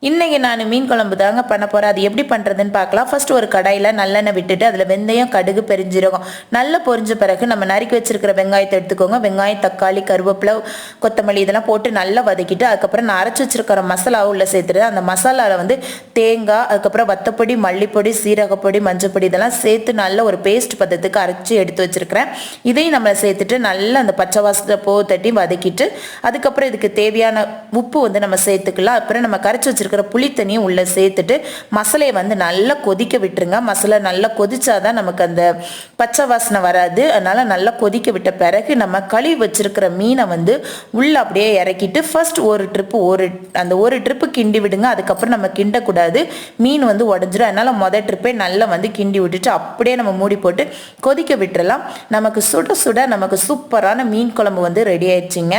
இன்றைக்கி நான் மீன் குழம்பு தாங்க பண்ண போகிறேன். அது எப்படி பண்ணுறதுன்னு பார்க்கலாம். ஃபர்ஸ்ட் ஒரு கடாயில் நல்லெண்ணெய் விட்டுட்டு அதில் வெந்தயம், கடுகு, பெருஞ்சீரகம் நல்லா பொரிஞ்ச பிறகு நம்ம நறுக்கி வச்சிருக்கிற வெங்காயத்தை எடுத்துக்கோங்க. வெங்காயம், தக்காளி, கருவேப்பிலை, கொத்தமல்லி இதெல்லாம் போட்டு நல்லா வதக்கிட்டு அதுக்கப்புறம் நான் அரைச்சி வச்சிருக்கிற மசாலாவை உள்ள சேர்த்துட்டு அந்த மசாலாவில் வந்து தேங்காய், அதுக்கப்புறம் வத்தப்பொடி, மல்லிப்பொடி, சீரகப்பொடி, மஞ்சப்பொடி இதெல்லாம் சேர்த்து நல்ல ஒரு பேஸ்ட் பதத்துக்கு அரைச்சி எடுத்து வச்சிருக்கிறேன். இதையும் நம்ம சேர்த்துட்டு நல்லா அந்த பச்சை வாசத்தை தட்டி வதக்கிட்டு அதுக்கப்புறம் இதுக்கு தேவையான உப்பு வந்து நம்ம சேர்த்துக்கலாம். அப்புறம் நம்ம கரைச்சி வச்சிருக்க புளி தண்ணியும் உள்ள சேர்த்துட்டு மசாலையை வந்து நல்லா கொதிக்க விட்டுருங்க. மசாலா நல்லா கொதிச்சாதான் நமக்கு அந்த பச்சை வாசனை வராது. அதனால நல்லா கொதிக்க விட்ட பிறகு நம்ம கழுவி வச்சிருக்கிற மீனை வந்து உள்ள அப்படியே இறக்கிட்டு ஃபர்ஸ்ட் ஒரு ட்ரிப்பு கிண்டி விடுங்க. அதுக்கப்புறம் நம்ம கிண்டக்கூடாது, மீன் வந்து உடஞ்சிடும். அதனால மொதல் ட்ரிப்பே நல்லா வந்து கிண்டி விட்டுட்டு அப்படியே நம்ம மூடி போட்டு கொதிக்க விட்டுறலாம். நமக்கு சுட சுட நமக்கு சூப்பரான மீன் குழம்பு வந்து ரெடி ஆயிடுச்சுங்க.